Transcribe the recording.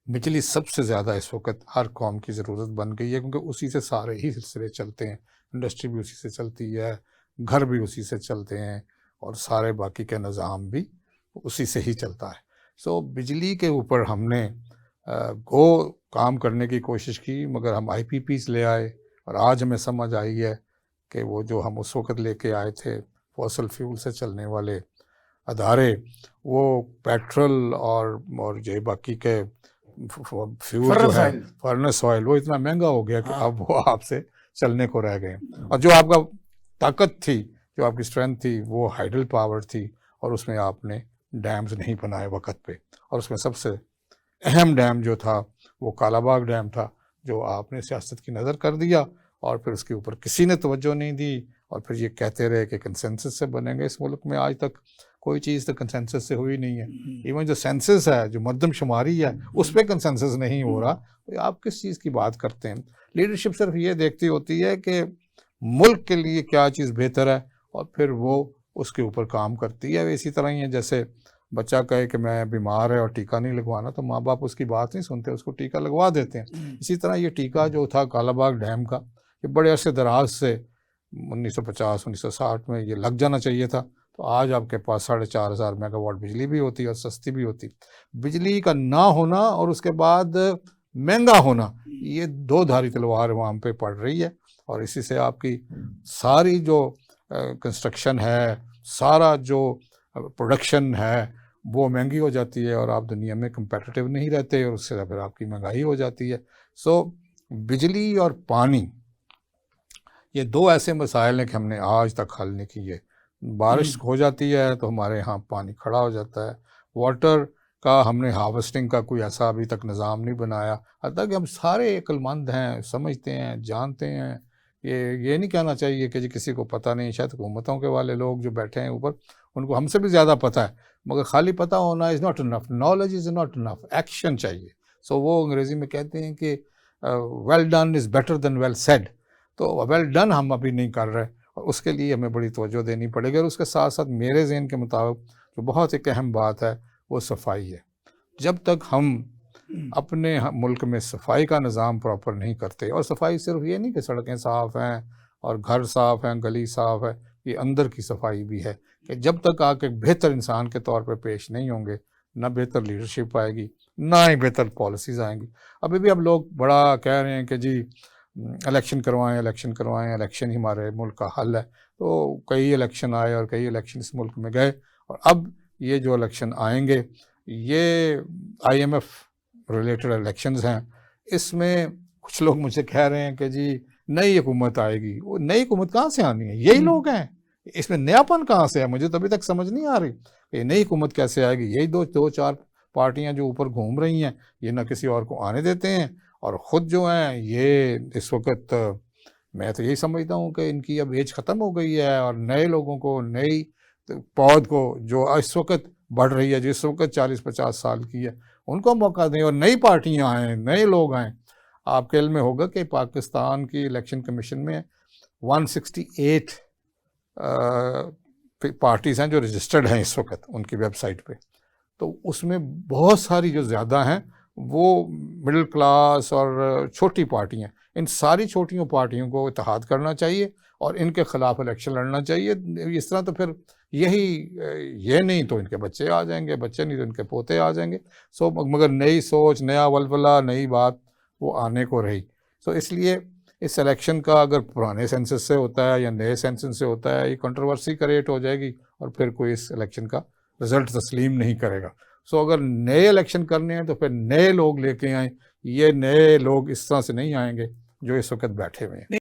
बिजली सबसे ज़्यादा इस वक्त हर कौम की ज़रूरत बन गई है, क्योंकि उसी से सारे ही सिलसिले चलते हैं। इंडस्ट्री भी उसी से चलती है, घर भी उसी से चलते हैं, और सारे बाकी के निज़ाम भी उसी से ही चलता है। सो बिजली के ऊपर हमने गो काम करने की कोशिश की, मगर हम IPPs ले आए, और आज हमें समझ आई है कि वो जो हम उस वक़्त लेके आए थे फॉसल फ्यूल से चलने वाले अदारे, वो पेट्रोल और जो बाकी के फ्यूल जो है, फर्नेस ऑयल, वो इतना महंगा हो गया कि अब वो आपसे चलने को रह गए। और जो आपका ताकत थी, जो आपकी स्ट्रेंथ थी, वो हाइडल पावर थी, और उसमें आपने डैम्स नहीं बनाए वक्त पे। और उसमें सबसे अहम डैम जो था वो कालाबाग डैम था, जो आपने सियासत की नज़र कर दिया, और फिर उसके ऊपर किसी ने तवज्जो नहीं दी, और फिर ये कहते रहे कि कंसेंसस से बनेंगे। इस मुल्क में आज तक कोई चीज़ तो कंसेंसस से हुई नहीं है। इवन जो सेंसस है, जो मरदमशुमारी है, उस पर कंसेंसस नहीं हो रहा। तो आप किस चीज़ की बात करते हैं? लीडरशिप सिर्फ ये देखती होती है कि मुल्क के लिए क्या चीज़ बेहतर है, और फिर वो उसके ऊपर काम करती है। इसी तरह ही है, जैसे बच्चा कहे कि मैं बीमार है और टीका नहीं लगवाना, तो माँ बाप उसकी बात नहीं सुनते, उसको टीका लगवा देते हैं। इसी तरह ये टीका जो था कालाबाग डैम का, ये बड़े अरसे दराज से 1950-1960 में ये लग जाना चाहिए था। तो आज आपके पास 4,500 मेगावाट बिजली भी होती और सस्ती भी होती। बिजली का ना होना और उसके बाद महंगा होना, ये दो धारी तलवार वहाँ पे पड़ रही है। और इसी से आपकी सारी जो कंस्ट्रक्शन है, सारा जो प्रोडक्शन है, वो महंगी हो जाती है, और आप दुनिया में कंपेटिटिव नहीं रहते, और उससे फिर आपकी महंगाई हो जाती है। सो बिजली और पानी, ये दो ऐसे मसाइल हैं कि हमने आज तक हल नहीं किए। बारिश हो जाती है तो हमारे यहाँ पानी खड़ा हो जाता है। वाटर का हमने हार्वेस्टिंग का कोई ऐसा अभी तक निज़ाम नहीं बनाया। हत्ता कि हम सारे अक्लमंद हैं, समझते हैं, जानते हैं। ये नहीं कहना चाहिए कि जी किसी को पता नहीं। शायद हुकूमतों के वाले लोग जो बैठे हैं ऊपर, उनको हमसे भी ज़्यादा पता है, मगर खाली पता होना is not enough, knowledge is not enough, action चाहिए। सो वो अंग्रेज़ी में कहते हैं कि well done is better than well said. तो वेल डन हम अभी नहीं कर रहे, और उसके लिए हमें बड़ी तवज्जो देनी पड़ेगी। और उसके साथ साथ मेरे ज़हन के मुताबिक जो बहुत एक अहम बात है वो सफाई है। जब तक हम अपने मुल्क में सफाई का निज़ाम प्रॉपर नहीं करते, और सफाई सिर्फ ये नहीं कि सड़कें साफ़ हैं और घर साफ़ हैं, गली साफ़ है, ये अंदर की सफाई भी है कि जब तक आप एक बेहतर इंसान के तौर पर पेश नहीं होंगे, ना बेहतर लीडरशिप आएगी, ना ही बेहतर पॉलिसीज़ आएंगी। अभी भी अब लोग बड़ा कह रहे हैं कि जी इलेक्शन करवाएं, इलेक्शन करवाएं, इलेक्शन ही हमारे मुल्क का हल है। तो कई इलेक्शन आए और कई इलेक्शन इस मुल्क में गए, और अब ये जो इलेक्शन आएंगे, ये IMF रिलेटेड इलेक्शंस हैं। इसमें कुछ लोग मुझे कह रहे हैं कि जी नई हुकूमत आएगी। वो नई हुकूमत कहाँ से आनी है? यही लोग हैं, इसमें नयापन कहाँ से है? मुझे तो अभी तक समझ नहीं आ रही कि नई हुकूमत कैसे आएगी। यही दो चार पार्टियां जो ऊपर घूम रही हैं, ये ना किसी और को आने देते हैं, और ख़ुद जो हैं ये इस वक्त, मैं तो यही समझता हूँ कि इनकी अब एज ख़त्म हो गई है, और नए लोगों को, नई पौध को जो इस वक्त बढ़ रही है, जिस वक्त 40-50 साल की है, उनको मौका दें, और नई पार्टियां आएँ, नए लोग आएँ। आपके इल्म में होगा कि पाकिस्तान की इलेक्शन कमीशन में 168 पार्टीज़ हैं जो रजिस्टर्ड हैं इस वक्त उनकी वेबसाइट पे। तो उसमें बहुत सारी जो ज़्यादा हैं वो मिडिल क्लास और छोटी पार्टियां। इन सारी छोटियों पार्टियों को इत्तेहाद करना चाहिए और इनके ख़िलाफ़ इलेक्शन लड़ना चाहिए। इस तरह तो फिर ये नहीं तो इनके बच्चे आ जाएंगे, बच्चे नहीं तो इनके पोते आ जाएंगे। सो मगर नई सोच, नया वलवला, नई बात वो आने को रही। सो इसलिए इस इलेक्शन का अगर पुराने सेंसस से होता है या नए सेंसस से होता है, ये कंट्रोवर्सी क्रिएट हो जाएगी, और फिर कोई इस इलेक्शन का रिज़ल्ट तस्लीम नहीं करेगा। सो अगर नए इलेक्शन करने हैं तो फिर नए लोग लेके आएँ। ये नए लोग इस तरह से नहीं आएंगे जो इस वक्त बैठे हुए हैं।